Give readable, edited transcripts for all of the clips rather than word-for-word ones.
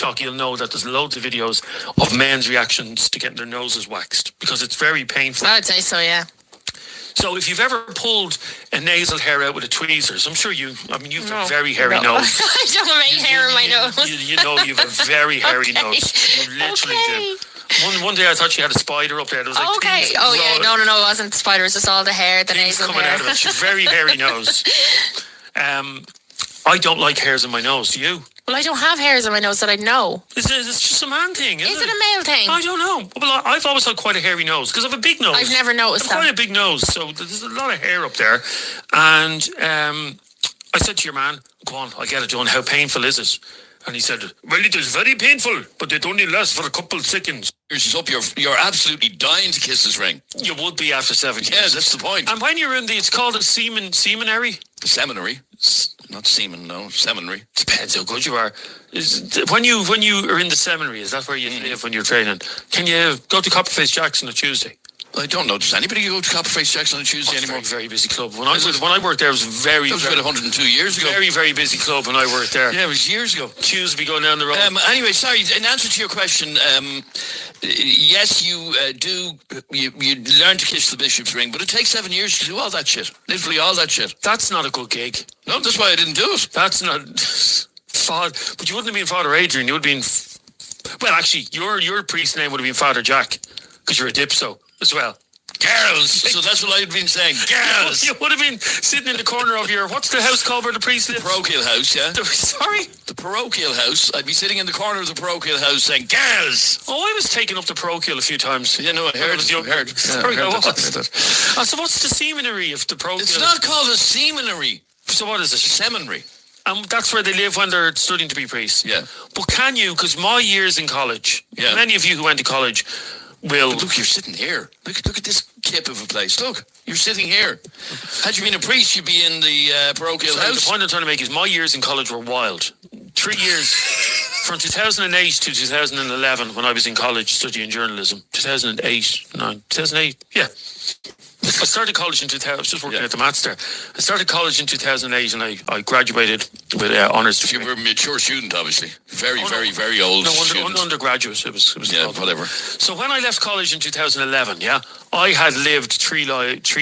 TikTok, you'll know that there's loads of videos of men's reactions to getting their noses waxed because it's very painful. I'd say so, yeah. So if you've ever pulled a nasal hair out with a tweezers, I'm sure you've a very hairy nose. I don't have any hair in my nose. You know you've a very hairy nose. You literally do. One day I thought she had a spider up there. There was like kinks. Oh yeah, no, it wasn't spiders. It's all the hair, the nasal coming hair. out of it. She's very hairy nose. I don't like hairs in my nose. Do you? Well, I don't have hairs in my nose that I know. It's just a man thing, isn't it? Is it a male thing? I don't know. Well, I've always had quite a hairy nose because I have a big nose. I've never noticed that. Quite a big nose, so there's a lot of hair up there. And I said to your man, go on, I'll get it done. How painful is it? And he said, well, it is very painful, but it only lasts for a couple of seconds. Yours is up. You're absolutely dying to kiss this ring. You would be after 7 years. Yeah, that's the point. And when you're in it's called a seminary? Seminary. Not semen, no. Seminary. Depends how good you are. When you are in the seminary, is that where you live when you're training? Can you go to Copperface Jackson on Tuesday? I don't know. Does anybody go to Copperface Jackson on Tuesday anymore? It's a very busy club. When I worked there, it was very... That was about 102 years ago. Very, very busy club when I worked there. Yeah, it was years ago. Tuesday be going down the road. Anyway, sorry, in answer to your question, yes, you learn to kiss the bishop's ring, but it takes 7 years to do all that shit. Literally all that shit. That's not a good gig. No, that's why I didn't do it. That's not... But you wouldn't have been Father Adrian. You would have been... Well, actually, your priest's name would have been Father Jack, because you're a dipso as well. Girls. So that's what I'd been saying. Girls. You would have been sitting in the corner of your... What's the house called where the priest lives? Parochial house, yeah. Sorry? The parochial house. I'd be sitting in the corner of the parochial house saying, girls. Oh, I was taking up the parochial a few times. Yeah, no, I heard. Sorry, I was. So what's the seminary of the parochial? It's not called a seminary. So what is it? Seminary. And that's where they live when they're studying to be priests. Yeah. But can you, because my years in college, many of you who went to college will... But look, you're sitting here. Look at this kip of a place. Look, you're sitting here. Had you been a priest, you'd be in the parochial house. The point I'm trying to make is my years in college were wild. 3 years, from 2008 to 2011, when I was in college studying journalism. 2008, yeah. I started college in 2000. I was just working at the maths there. I started college in 2008 and I graduated with honours degree. You were a mature student, obviously. Very old student. Undergraduate. It was whatever. So when I left college in 2011, I had lived 3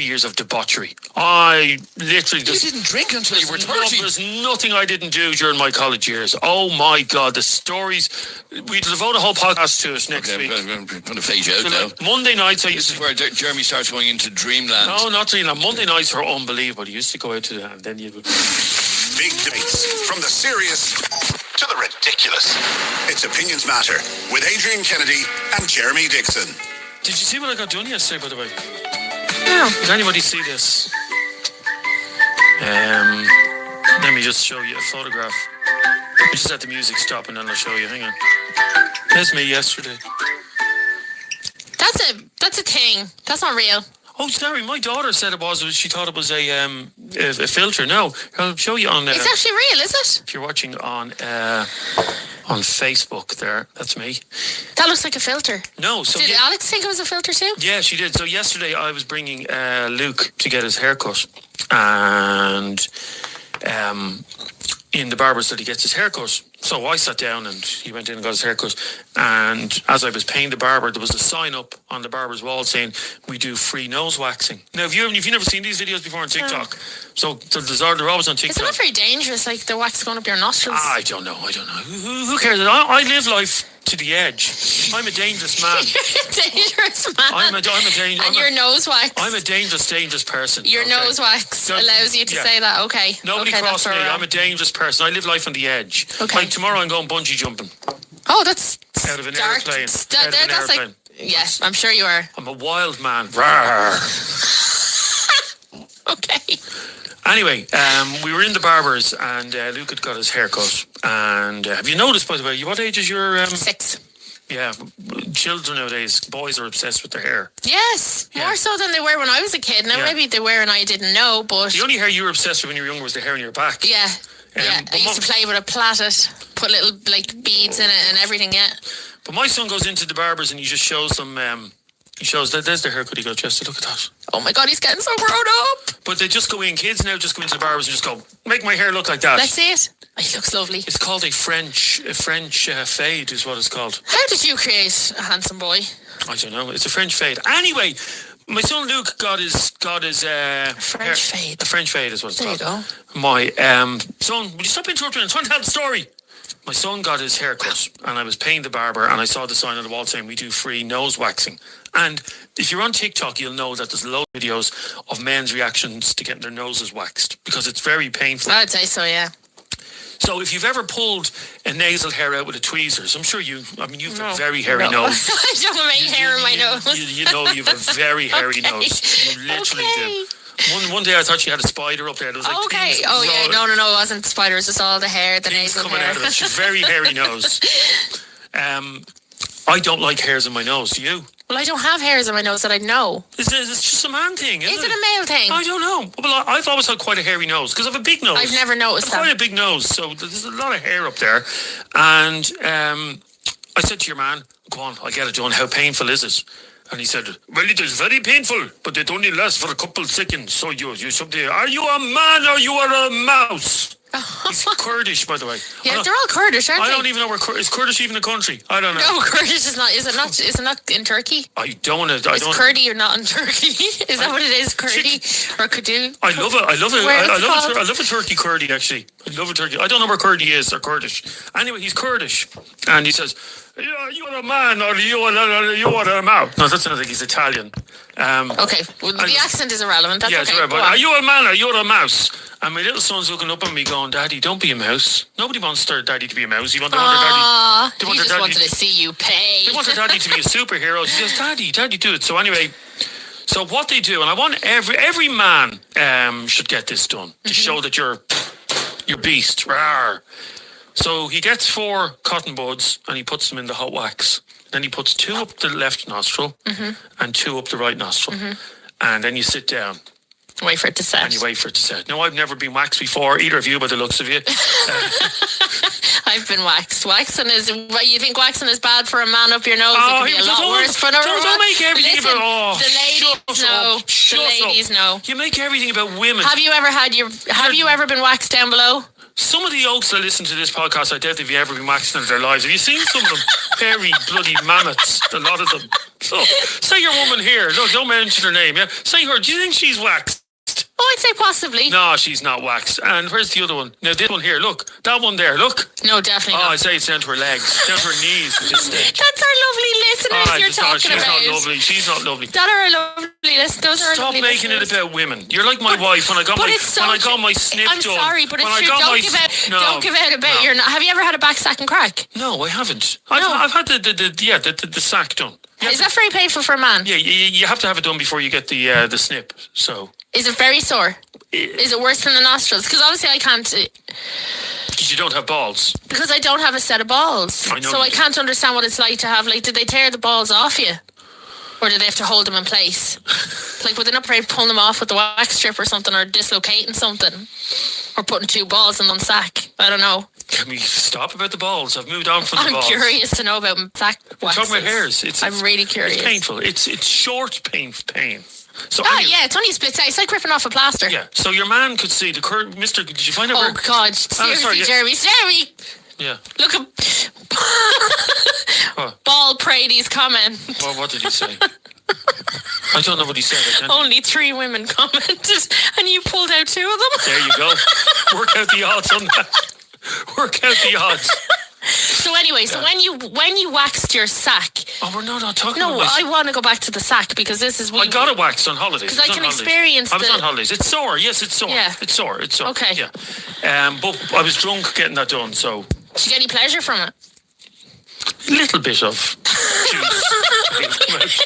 years of debauchery. I literally just... You didn't drink until you were 30. There's nothing I didn't do during my college years. Oh my God, the stories. We'd devote a whole podcast to it next week. I'm going to phase you out now. Monday nights... This is where Jeremy starts going into dreamland. No, not dreamland. Monday nights were unbelievable. You used to go out to that and then you would... Big debates, from the serious to the ridiculous. It's Opinions Matter with Adrian Kennedy and Jeremy Dixon. Did you see what I got done yesterday, by the way? No. Did anybody see this? Let me just show you a photograph. I just let the music stop and then I'll show you. Hang on. There's me yesterday. That's a thing. That's not real. Oh, sorry. My daughter said it was. She thought it was a filter. No, I'll show you on. It's actually real, is it? If you're watching on Facebook, there, that's me. That looks like a filter. No, so did Alex think it was a filter too? Yeah, she did. So yesterday I was bringing Luke to get his haircut, and in the barber's that he gets his haircut. So I sat down and he went in and got his haircut. And as I was paying the barber, there was a sign up on the barber's wall saying, we do free nose waxing. Now, if you've never seen these videos before on TikTok, so they're always on TikTok. Isn't that very dangerous, like the wax going up your nostrils? I don't know. Who cares? I live life to the edge. I'm a dangerous man. You're a dangerous man. I'm a dangerous... And your nose wax. I'm a dangerous person. Your nose wax allows you to say that, okay. Nobody cross me. I'm a dangerous person. I live life on the edge. Okay. Like tomorrow I'm going bungee jumping. Oh, that's out of an airplane. That's like, yes, I'm sure you are. I'm a wild man. Okay. Anyway, we were in the barber's and Luke had got his haircut. And have you noticed, by the way, what age is your... 6. Yeah, children nowadays, boys are obsessed with their hair. Yes, more so than they were when I was a kid. Now maybe they were and I didn't know, but... The only hair you were obsessed with when you were younger was the hair on your back. Yeah. I used to play with a plaited, put little beads in it and everything, yeah. But my son goes into the barbers and he just shows them He shows that there's the haircut he got yesterday. Look at that. Oh my God, he's getting so grown up. But they just go in, kids now just go into the barbers and just go, make my hair look like that. Let's see it. Oh, he looks lovely. It's called a French fade is what it's called. How did you create a handsome boy? I don't know. It's a French fade. Anyway, my son Luke got his French fade. A French fade is what it's There called. you go. My son, will you stop interrupting? I'm trying to tell the story. My son got his hair cut and I was paying the barber and I saw the sign on the wall saying we do free nose waxing. And if you're on TikTok, you'll know that there's a lot of videos of men's reactions to getting their noses waxed because it's very painful. I'd say so, yeah. So if you've ever pulled a nasal hair out with a tweezers, I'm sure you've a very hairy No. nose. I don't have any hair in my nose. You know you've a very hairy Okay. nose. You literally do. One day I thought she had a spider up there. There was like Okay. pins Oh, yeah. rolling- No, it wasn't spiders. It's all the hair, the things nasal coming hair. out of it. She's very hairy nose. I don't like hairs in my nose. Do you? Well, I don't have hairs in my nose that I know. It's just a man thing, isn't Is it a male thing? I don't know. Well, I've always had quite a hairy nose because I have a big nose. I've never noticed I've quite that. a big nose, so there's a lot of hair up there. And I said to your man, go on, I'll get it done. How painful is it? And he said, well, it is very painful, but it only lasts for a couple of seconds. So you something. Are you a man or you are a mouse? He's Kurdish, by the way. Yeah, they're all Kurdish, aren't I they? don't even know where is Kurdish even a country. I don't know. No, Kurdish is not. Is it not? Is it not in Turkey? I don't. Is Kurdi or not in Turkey? Is that what it is? Kurdi or Kurdu? I love it. I love it. Where is it I called? love a turkey Kurdi, actually. I love a turkey. I don't know where Kurdi is or Kurdish. Anyway, he's Kurdish. And he says, you're a man or you are a mouse. No, that's not like he's Italian. Okay, well, the accent is irrelevant. That's yeah, okay. it's right, Go but on. are you a man or you're a mouse? And my little son's looking up at me going, Daddy, don't be a mouse. Nobody wants their daddy to be a mouse. They want their Aw, daddy. he just wanted to see you pay. They want their daddy to be a superhero. She says, Daddy, do it. So anyway, so what they do, and I want every man should get this done to show that you're beast. Rawr. So he gets 4 cotton buds and he puts them in the hot wax. Then he puts 2 up the left nostril and 2 up the right nostril. And then you sit down. Wait for it to set. And you wait for it to set. No, I've never been waxed before, either of you, by the looks of you. I've been waxed. Waxing is. You think waxing is bad for a man up your nose? It can be a lot worse for another don't make everything Listen, about. the ladies know. The ladies know. You make everything about women. Have you ever been waxed down below? Some of the oaks that listen to this podcast, I doubt they've ever been waxed in their lives. Have you seen some of them? Hairy bloody mammoths, a lot of them. So, say your woman here, look, don't mention her name, yeah? Say her, do you think she's waxed? Oh, I'd say possibly. No, she's not waxed. And where's the other one? Now, this one here, look. That one there, look. No, definitely Oh, not. I'd say it's down to her legs, down to her knees at this stage. That's our lovely listeners Oh, you're it's not- talking she's about. not lovely. She's not lovely. That are our lovely listeners. Those are our Stop lovely making listeners. it about women. You're like my wife when I got But my it's so when I got true. my snip I'm done. sorry, but When it's I true. got Don't my give s- out. No, Don't give out about no. your. Have you ever had a back sack and crack? No, I haven't. No. I've had the sack done. You have Is that very painful for a man? Yeah, you have to have it done before you get the snip. So Is it very sore? Is it worse than the nostrils? Because obviously I can't. because you don't have balls. Because I don't have a set of balls. I know So you I can't understand what it's like to have. Like, did they tear the balls off you? Or do they have to hold them in place? Like, would they not probably pull them off with the wax strip or something, or dislocating something? Or putting 2 balls in one sack? I don't know. Can we stop about the balls? I've moved on from the I'm balls. curious to know about sack waxes. Talking about hairs. I'm really curious. It's painful. It's short pain. So Oh, anyway, yeah, it's only a split second. It's like ripping off a plaster. yeah. So your man could see the Mr. Did you find out Oh, where? God. Seriously, sorry, yeah. Jeremy. Yeah. Look at... What? Ball Prady's comment. Well, what did he say? I don't know what he said. I can't- Only 3 women commented, and you pulled out 2 of them. There you go. Work out the odds on that. Work out the odds. So anyway, so when you waxed your sack, Oh, we're not talking no, about I want to go back to the sack because this is I got it waxed on holidays. 'Cause I I was can on holidays. experience I was the- on holidays. It's sore. Yes, it's sore. Yeah. It's sore. It's sore. Okay. Yeah. But I was drunk getting that done, so Did you get any pleasure from it? a little bit of juice.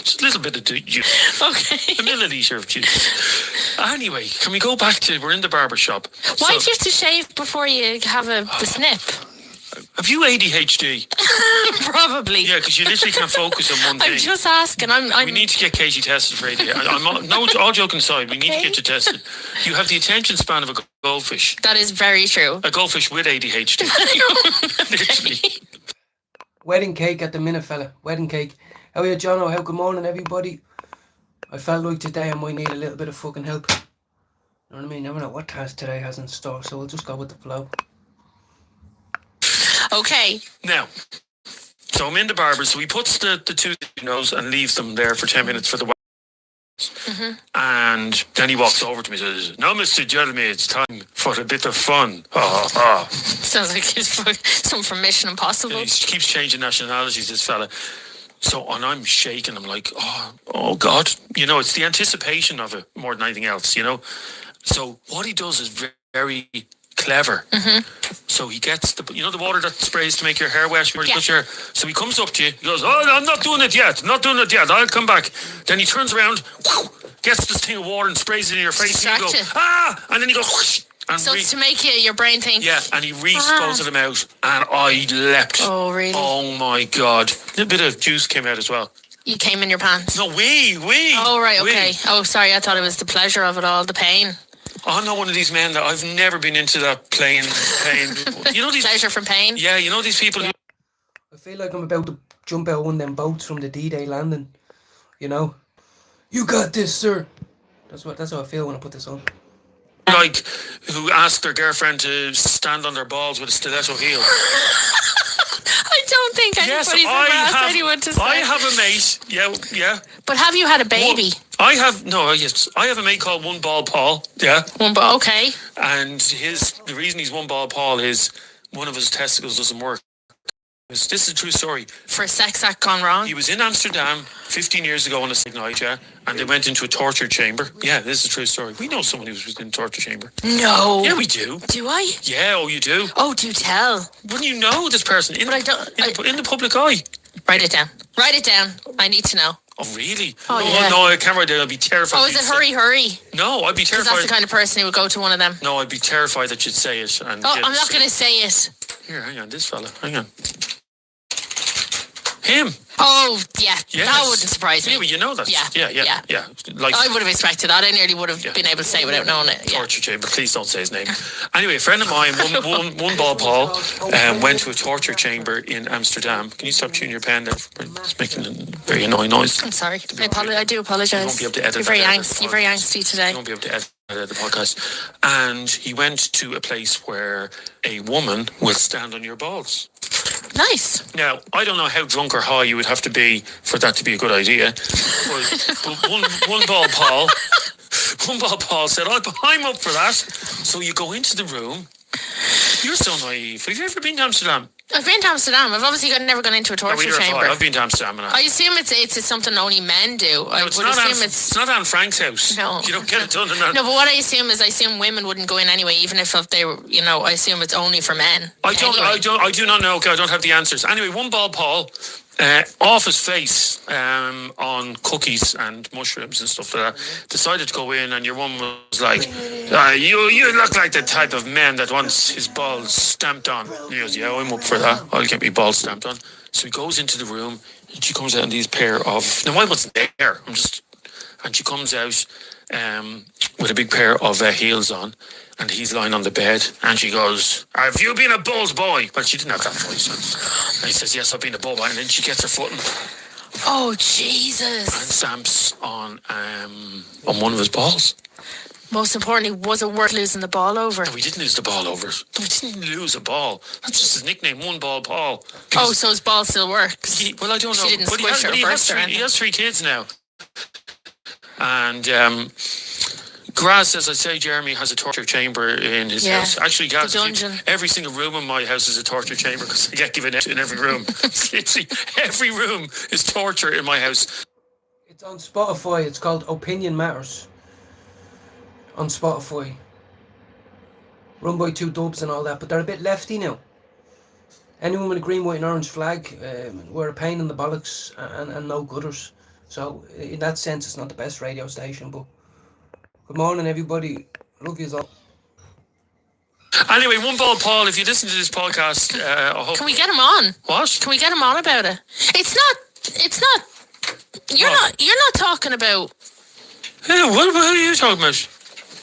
Just a little bit of juice. Okay. A milliliter of juice. Anyway, can we go back to we're in the barbershop. Why do you have to shave before you have the snip? Have you ADHD? Probably. Yeah, because you literally can't focus on one thing. I'm just asking. I'm We need to get Katie tested for ADHD. No, all joking aside, we need to get you tested. You have the attention span of a goldfish. That is very true. A goldfish with ADHD. Literally. Wedding cake at the minute, fella. Wedding cake. How are you, Jono? How good morning, everybody? I felt like today I might need a little bit of fucking help. You know what I mean? Never know what task today has in store, so we'll just go with the flow. Okay. Now, so I'm in the barber, so he puts the two nose and leaves them there for 10 minutes for the wax. And then he walks over to me and says, "Now, Mr. Jeremy, it's time for a bit of fun." Sounds like he's someone from Mission Impossible. He keeps changing nationalities, this fella. So, and I'm shaking. I'm like, oh God. You know, it's the anticipation of it more than anything else, you know. So what he does is very clever. So he gets the water that sprays to make your hair wet. Yeah. So he comes up to you. He goes, "Oh, I'm not doing it yet. I'll come back." Then he turns around, gets this thing of water and sprays it in your face. And you go, and then he goes, whoosh. And so it's to make your brain think. Yeah, and he reached both of them out, and I leapt. Oh, really? Oh, my God. A little bit of juice came out as well. You came in your pants? No, we. Oh, right, okay. Oh, sorry, I thought it was the pleasure of it all, the pain. I'm not one of these men that I've never been into that pain. You know these pleasure from pain? Yeah, you know these people who... I feel like I'm about to jump out one of them boats from the D-Day landing. You know? You got this, sir. That's how I feel when I put this on. Like, who ask their girlfriend to stand on their balls with a stiletto heel. I don't think anybody's ever asked anyone to say. I have a mate, yeah. But have you had a baby? I have a mate called One Ball Paul, yeah. One ball, okay. And the reason he's One Ball Paul is one of his testicles doesn't work. This is a true story. For a sex act gone wrong? He was in Amsterdam 15 years ago on a sick night, yeah, and they went into a torture chamber. Yeah, this is a true story. We know someone who was in a torture chamber. No. Yeah, we do. Do I? Yeah, you do. Oh, do tell. Wouldn't you know this person in the public eye? Write it down. I need to know. Oh, really? Oh, yeah. No, I can't write it. I'd be terrified. Oh, is it hurry? No, I'd be terrified. Because that's the kind of person who would go to one of them. No, I'd be terrified that you'd say it. And I'm not going to say it. Here, hang on, this fella. Hang on. Him. Oh, yeah. Yes. That wouldn't surprise me. Yeah, well, you know that. Yeah. Like, I would have expected that. I nearly would have been able to say without knowing it. Torture chamber. Please don't say his name. Anyway, a friend of mine, one ball Paul, went to a torture chamber in Amsterdam. Can you stop chewing your pen there? It's making a very annoying noise. I'm sorry. I do apologise. You won't be able to edit You're very angsty today. You won't be able to edit the podcast. And he went to a place where a woman will stand on your balls. Nice. Now, I don't know how drunk or high you would have to be for that to be a good idea. But one ball Paul said, I'm up for that. So you go into the room. You're so naive. Have you ever been to Amsterdam? I've been to Amsterdam. I've obviously never gone into a torture chamber. I've been to Amsterdam. I assume it's something only men do. It's not Anne Frank's house. No. You don't get it done in that. No, but what I assume women wouldn't go in anyway, even if they were, I assume it's only for men. I do not know, okay, I don't have the answers. Anyway, one ball Paul, off his face on cookies and mushrooms and stuff like that, decided to go in, and your woman was like, you look like the type of man that wants his balls stamped on. And he goes, yeah, I'm up for that. I'll get my balls stamped on. So he goes into the room, and she comes out in these pair of... No, I wasn't there. And she comes out with a big pair of heels on, and he's lying on the bed, and she goes, have you been a bull's boy? Well, she didn't have that voice. And he says, yes, I've been a bull boy. And then she gets her foot Oh, Jesus. And stamps on one of his balls. Most importantly, was it worth losing the ball over? No, we didn't lose the ball over. We didn't lose a ball. That's just his nickname, One Ball Paul. Oh, so his ball still works? Well, I don't know. She didn't squish her or burst her. He has 3 kids now. And Graz, as I say, Jeremy has a torture chamber in his house. Actually, Graz, every single room in my house is a torture chamber because I get given it in every room. Literally, every room is torture in my house. It's on Spotify. It's called Opinion Matters. On Spotify. Run by 2 dubs and all that, but they're a bit lefty now. Anyone with a green, white and orange flag were a pain in the bollocks and no gutters. So in that sense, it's not the best radio station, but good morning, everybody. Love yous all. Anyway, One Ball Paul, if you listen to this podcast, I hope... Can we get him on? What? Can we get him on about it? It's not... You're not talking about... Who? What are you talking about?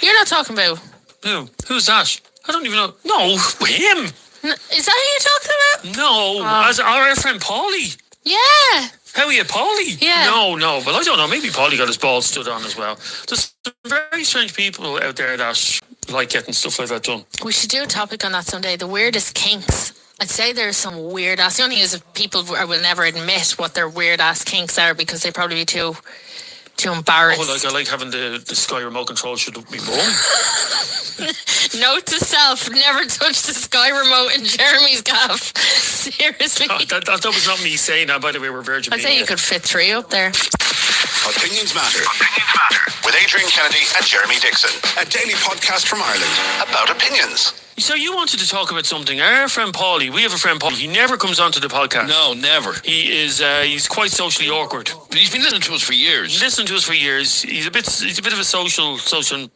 You're not talking about... Who? Who's that? I don't even know. No, him. Is that who you're talking about? No, as our friend Paulie. Yeah. How are you, Paulie? Yeah. No, but I don't know. Maybe Paulie got his balls stood on as well. There's some very strange people out there that like getting stuff like that done. We should do a topic on that someday. The weirdest kinks. I'd say there's some weird ass. The only thing is if people will never admit what their weird ass kinks are because they'd probably be too embarrassed. Oh, I like having the Sky remote control should be born. Note to self: never touch the Sky remote in Jeremy's gaff. Seriously. That was not me saying that. By the way, we're Virgin. I'd say you could fit 3 up there. Opinions Matter. Opinions Matter. With Adrian Kennedy and Jeremy Dixon. A daily podcast from Ireland about opinions. So you wanted to talk about something. Our friend Paulie, we have a friend Paulie. He never comes onto the podcast. No, never. He is he's quite socially awkward. But he's been listening to us for years. He's a bit of a social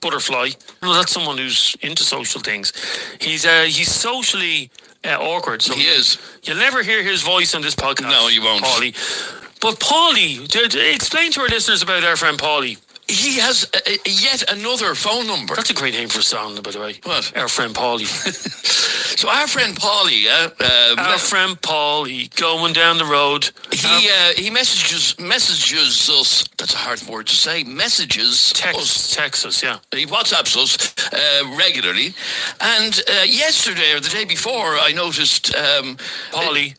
butterfly. No, that's someone who's into social things. He's socially awkward. So He is. You'll never hear his voice on this podcast. No, you won't. Paulie. But Paulie, explain to our listeners about our friend Paulie. He has yet another phone number. That's a great name for a song, by the way. What? Our friend Paulie. So our friend Paulie, Our friend Paulie going down the road. he messages us. That's a hard word to say. Messages us. Text us, yeah. He WhatsApps us regularly, and yesterday or the day before, I noticed Paulie.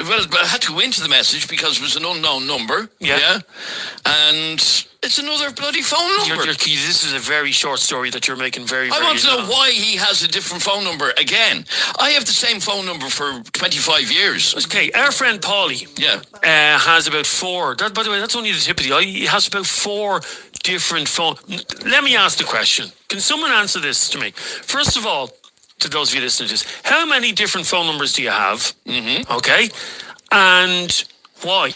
Well, I had to go into the message because it was an unknown number. Yeah. And it's another bloody phone number. This is a very short story that you're making very, very I want to know long. why he has a different phone number again. I have the same phone number for 25 years. Okay, our friend Paulie Yeah. has about 4. By the way, that's only the tip of the eye. He has about 4 different phone. Let me ask the question. Can someone answer this to me? First of all, to those of you listening to this, how many different phone numbers do you have? Mm-hmm. Okay, and why?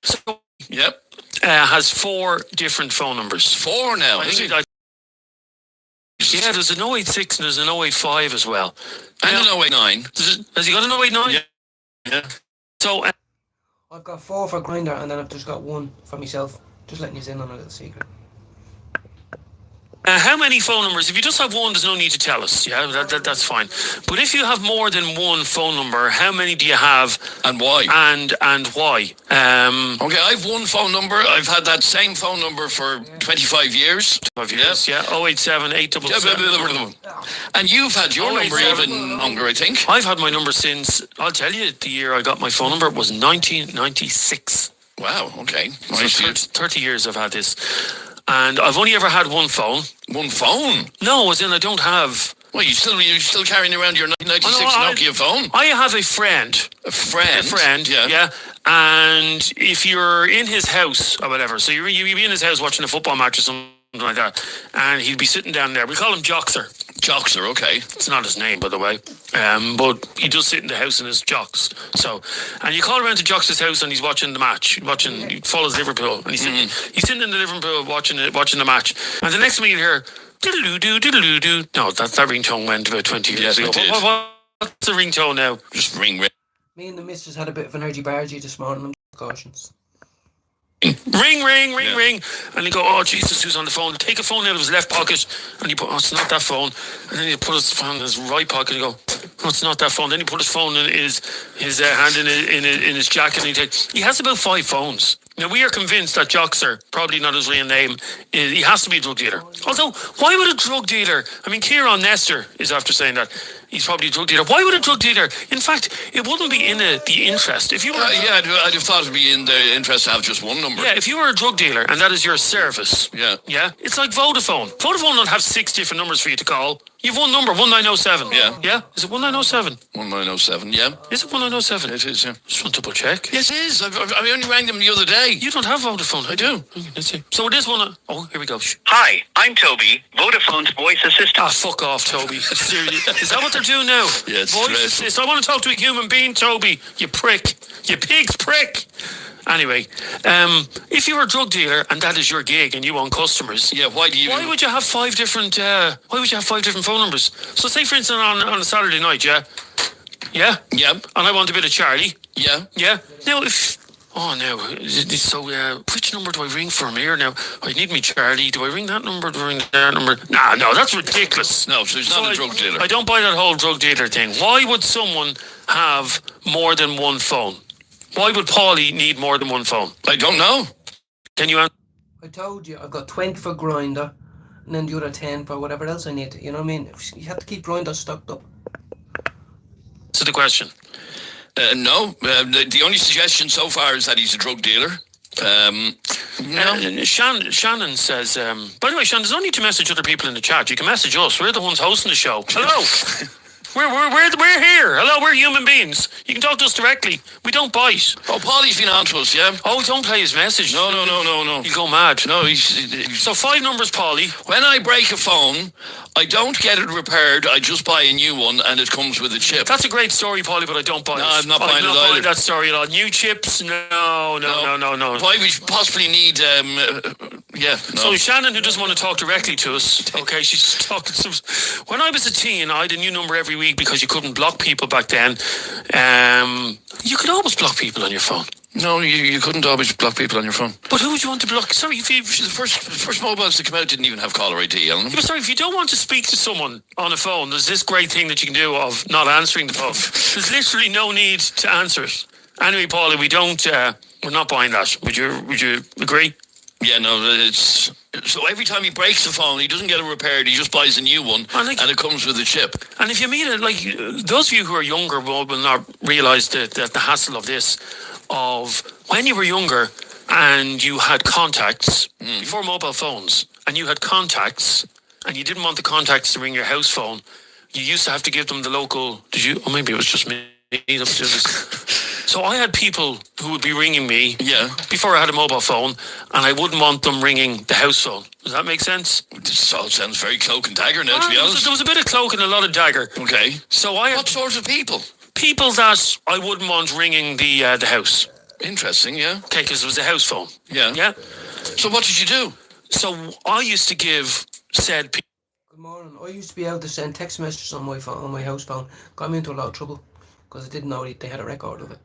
So, Yep. has 4 different phone numbers. 4 now. I Is think it? yeah, there's an 086 and there's an 085 as well. And Now, an 089. has he got an 089? Yeah. Yeah. So, I've got 4 for Grinder, and then I've just got 1 for myself. Just letting you in on a little secret. how many phone numbers? If you just have one, there's no need to tell us. Yeah, that's fine. But if you have more than one phone number, how many do you have, And why? and why? Okay, I've one phone number. I've had that same phone number for 25 years. 5 years. Yeah, 087 877. And you've had your number 087. even longer, I think. I've had my number since, I'll tell you, the year I got my phone number was 1996. Wow, okay. So Nice. 30 years I've had this. And I've only ever had one phone. One phone? No, as in I don't have... Well, you're still carrying around your 1996 Oh, no, Nokia phone? I have a friend. A friend? A friend, yeah. And if you're in his house or whatever, so you'd be in his house watching a football match or something like that, and he'd be sitting down there. We call him Joxer. Joxer, okay. It's not his name, by the way. But he does sit in the house in his jocks. So, and you call around to Jox's house and he's watching the match. He follows Liverpool, and he's sitting in the Liverpool watching the match. And the next thing you hear, diddle-doo, diddle-doo. No, that ringtone went about 20 years Yes, ago. it did. What's the ringtone now? Just ring. Me and the missus had a bit of an energy bargy this morning. I'm precautions. Ring, Yeah. ring. And you go, oh, Jesus, who's on the phone? Take a phone out of his left pocket. And you put, oh, it's not that phone. And then you put his phone in his right pocket and you go, oh, it's not that phone. Then you put his phone in his hand in his jacket. And he has about 5 phones. Now, we are convinced that Joxer, probably not his real name, he has to be a drug dealer. Although, why would a drug dealer... I mean, Kieran Nestor is after saying that. He's probably a drug dealer. Why would a drug dealer... In fact, it wouldn't be in the interest. If you were... Yeah, I'd have thought it'd be in the interest to have just one number. Yeah, if you were a drug dealer and that is your service... Yeah. Yeah? It's like Vodafone. Vodafone don't have 6 different numbers for you to call. You have one number, 1907. Yeah. Yeah? Is it 1907? 1907, yeah. Is it 1907? It is, yeah. Just want to double check. Yes, it is. I only rang them the other day. You don't have Vodafone. I do. Let's see. So it is one... Oh, here we go. Shh. Hi, I'm Toby, Vodafone's voice assistant. Ah, fuck off, Toby. Seriously. Is that what they're doing now? Yeah, it's Voice dreadful. assist. I want to talk to a human being, Toby. You prick. You pig's prick. Anyway, if you're a drug dealer and that is your gig and you want customers, Yeah, why do you... why would you have 5 different? Why would you have 5 different phone numbers? So, say for instance, on a Saturday night, yeah, Yeah, and I want a bit of Charlie, yeah. yeah. Now, if so, which number do I ring from here now? I need me Charlie. Do I ring that number? Do I ring that number? Nah, no, that's ridiculous. No, so he's not a drug dealer. I don't buy that whole drug dealer thing. Why would someone have more than one phone? Why would Paulie need more than one phone? I don't know. Can you answer? I told you, I've got 20 for grinder, and then the other 10 for whatever else I need. You know what I mean? You have to keep grinder stocked up. To the question. No. The only suggestion so far is that he's a drug dealer. No. Shannon says, by the way, Shannon, there's only to message other people in the chat. You can message us. We're the ones hosting the show. Hello. We're here. Hello, we're human beings. You can talk to us directly. We don't bite. Oh, Paulie's been on to us, yeah? Oh, don't play his message. No. You go mad. No, So 5 numbers, Paulie. when I break a phone, I don't get it repaired. I just buy a new one, and it comes with a chip. That's a great story, Paulie, but I don't buy it. No, I'm not buying it either. That story at all. New chips? No. Why we possibly need, So Shannon, who doesn't want to talk directly to us, okay, she's talking some... When I was a teen, I had a new number every week because you couldn't block people back then. You could always block people on your phone. No, you couldn't always block people on your phone. But who would you want to block? Sorry, if you... The first mobiles that came out didn't even have caller ID on them. Yeah, sorry, if you don't want to speak to someone on a phone, there's this great thing that you can do of not answering the phone. There's literally no need to answer it. Anyway, Paulie, we don't... we're not buying that. Would you agree? Yeah, no, it's... So every time he breaks the phone, he doesn't get it repaired, he just buys a new one, and it comes with a chip. And if you meet it, like, those of you who are younger will not realise the hassle of this, of when you were younger and you had contacts, before mobile phones, and you had contacts, and you didn't want the contacts to ring your house phone, you used to have to give them the local... Did you? Or maybe it was just me that was doing this. So I had people who would be ringing me before I had a mobile phone, and I wouldn't want them ringing the house phone. Does that make sense? This all sounds very cloak and dagger now, to be honest. There was a bit of cloak and a lot of dagger. Okay. So I had What sort of people? people that I wouldn't want ringing the house. Interesting, yeah. Okay, because it was a house phone. Yeah. Yeah. So what did you do? So I used to give said people... Good morning. I used to be able to send text messages on my phone, on my house phone. Got me into a lot of trouble because I didn't know they had a record of it.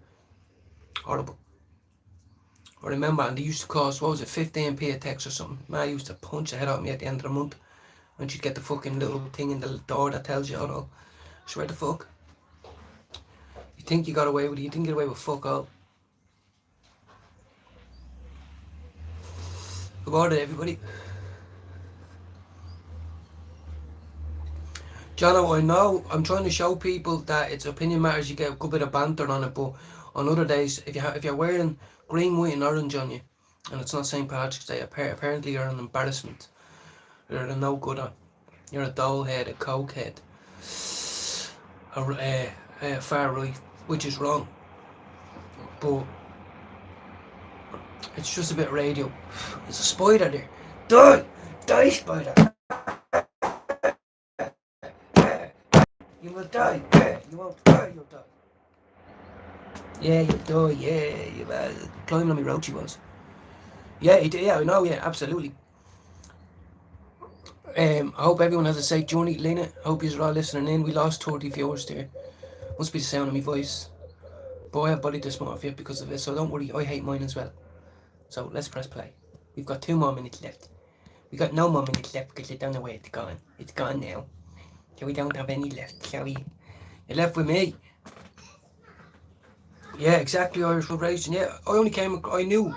Horrible. I remember, and they used to cost, what was it, 15p a text or something. Man, I used to punch the head out of me at the end of the month. And she'd get the fucking little thing in the door that tells you, oh, swear the fuck. You think you got away with it, you didn't get away with fuck all. Good morning, everybody. Jono, I know I'm trying to show people that it's opinion matters. You get a good bit of banter on it, but on other days, if you're wearing green, white, and orange on you, and it's not St. Patrick's Day, apparently you're an embarrassment. You're a no good on. You're a doll head, a coke head, a far right, which is wrong. But it's just a bit radio. There's a spider there. Die, spider. You will die. You won't die. You'll die. Yeah, you'll die. Yeah, you climbing on me road. She was. Yeah, he did. Yeah, I know. Yeah, absolutely. I hope everyone has a safe journey, Lena. I hope you're all listening in. We lost 30 viewers there. Must be the sound of my voice. But I have body dysmorphia because of it, so don't worry. I hate mine as well. So let's press play. We've got 2 more minutes left. We got no more minutes left because I don't know where it's gone. It's gone now. So we don't have any left, shall we? You're left with me. Yeah, exactly, Irish Vibration. Yeah, I knew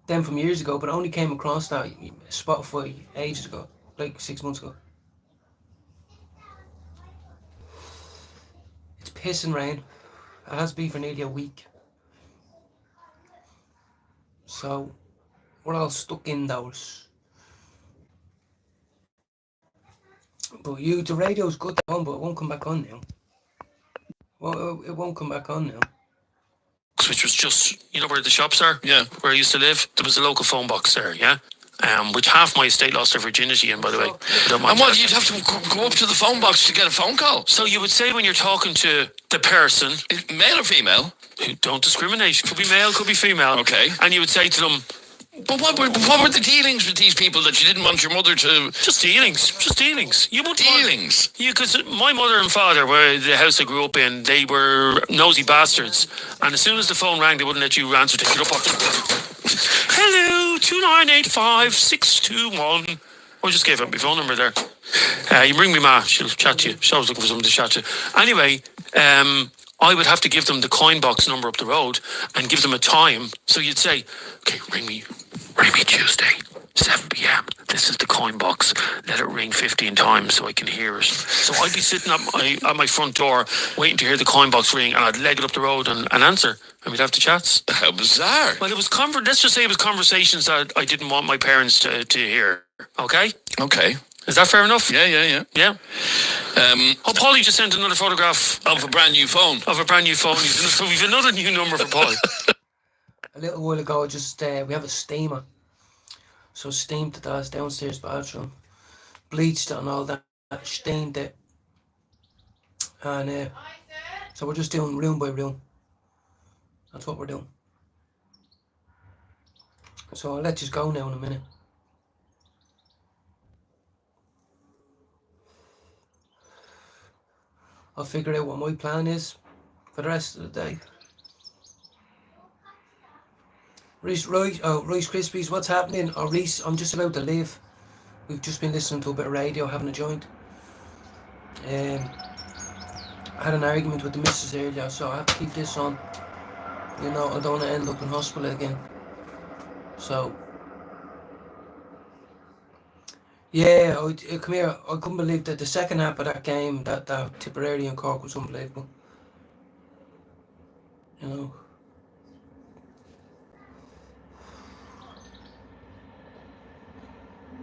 them from years ago, but I only came across that Spotify ages ago, like 6 months ago. It's pissing rain. It has been for nearly a week. So, we're all stuck indoors. But the radio's good on, but it won't come back on now. Well, it won't come back on now. Which was just, you know where the shops are? Yeah. Where I used to live? There was a local phone box there, yeah? Which half my estate lost their virginity in, by the way. And what, you'd have to go up to the phone box to get a phone call? So you would say when you're talking to the person... Male or female? Don't discriminate. Could be male, could be female. Okay. And you would say to them... But what were the dealings with these people that you didn't want your mother to... Just dealings. You would Dealings? Because my mother and father, where the house I grew up in, they were nosy bastards. And as soon as the phone rang, they wouldn't let you answer. Take it up off the... Hello, 2985-621. I just gave up my phone number there. You bring me ma, she'll chat to you. She's always looking for someone to chat to. Anyway, I would have to give them the coin box number up the road and give them a time. So you'd say, okay, ring me Tuesday, 7 p.m. This is the coin box. Let it ring 15 times so I can hear it. So I'd be sitting at my front door waiting to hear the coin box ring, and I'd leg it up the road and answer, and we'd have the chats. How bizarre. Well, it was let's just say it was conversations that I didn't want my parents to hear. Okay? Okay. Is that fair enough? Yeah. Yeah. Paulie just sent another photograph Of a brand new phone. of a brand new phone. So we've another new number for Paulie. A little while ago, we have a steamer. So steamed the downstairs bathroom, bleached it and all that, stained it. And so we're just doing room by room. That's what we're doing. So I'll let you go now in a minute. I'll figure out what my plan is for the rest of the day. Reese Krispies, what's happening? Oh, Reese, I'm just about to leave. We've just been listening to a bit of radio, having a joint. I had an argument with the missus earlier, so I have to keep this on. You know, I don't want to end up in hospital again. So, yeah, come here. I couldn't believe that the second half of that game, that Tipperary and Cork, was unbelievable. You know.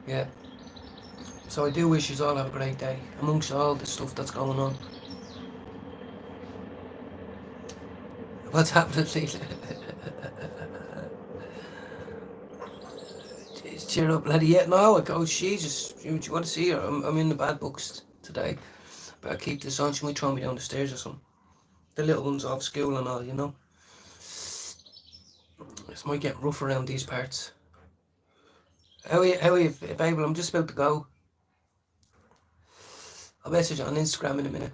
Yeah. So I do wish you all have a great day amongst all the stuff that's going on. What's happening, Leila? Cheer up, laddie. Yeah, no, Jesus, you want to see her? I'm in the bad books today. But I keep this on. She might throw me down the stairs or something. The little one's off school and all, you know. This might get rough around these parts. How are you, Babel? I'm just about to go. I'll message you on Instagram in a minute.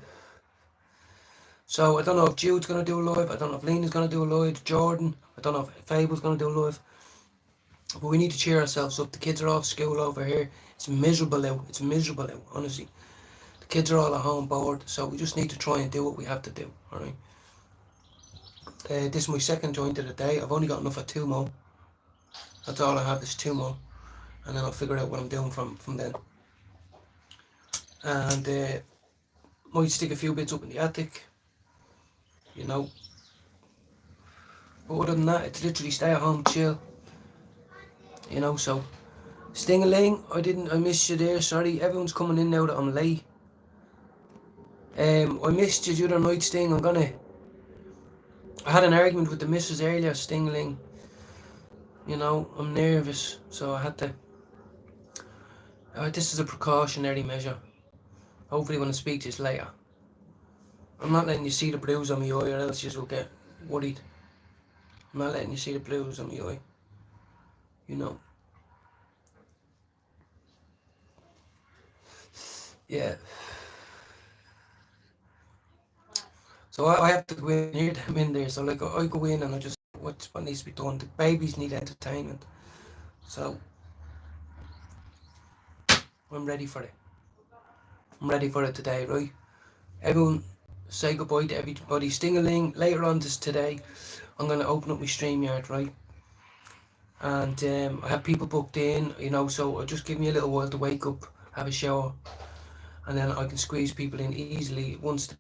So I don't know if Jude's going to do a live. I don't know if Lena's going to do a live. Jordan. I don't know if Fable's going to do a live. But we need to cheer ourselves up. The kids are off school over here. It's miserable out. It's miserable out, honestly. The kids are all at home bored. So we just need to try and do what we have to do. Alright. This is my second joint of the day. I've only got enough for 2 more. That's all I have is 2 more. And then I'll figure out what I'm doing from then. And might stick a few bits up in the attic. You know. But other than that, it's literally stay at home, chill. You know, so Sting-a-ling, I missed you there, sorry. Everyone's coming in now that I'm late. I missed you the other night, Sting. I had an argument with the missus earlier, Sting-a-ling. You know, I'm nervous, so I had to. This is a precautionary measure. Hopefully when I speak to you later. I'm not letting you see the bruise on my eye or else you will get worried. I'm not letting you see the bruise on my eye. You know. Yeah. So I have to go in and hear them in there. So like I go in and I just what needs to be done. The babies need entertainment. So I'm ready for it. I'm ready for it today, right? Everyone say goodbye to everybody. Sting-a-ling, later on today, I'm going to open up my StreamYard, right? And I have people booked in, you know, so it'll just give me a little while to wake up, have a shower, and then I can squeeze people in easily once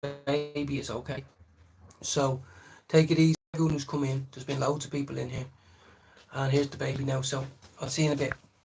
the baby is okay. So take it easy. Everyone who's come in, there's been loads of people in here. And here's the baby now, so I'll see you in a bit.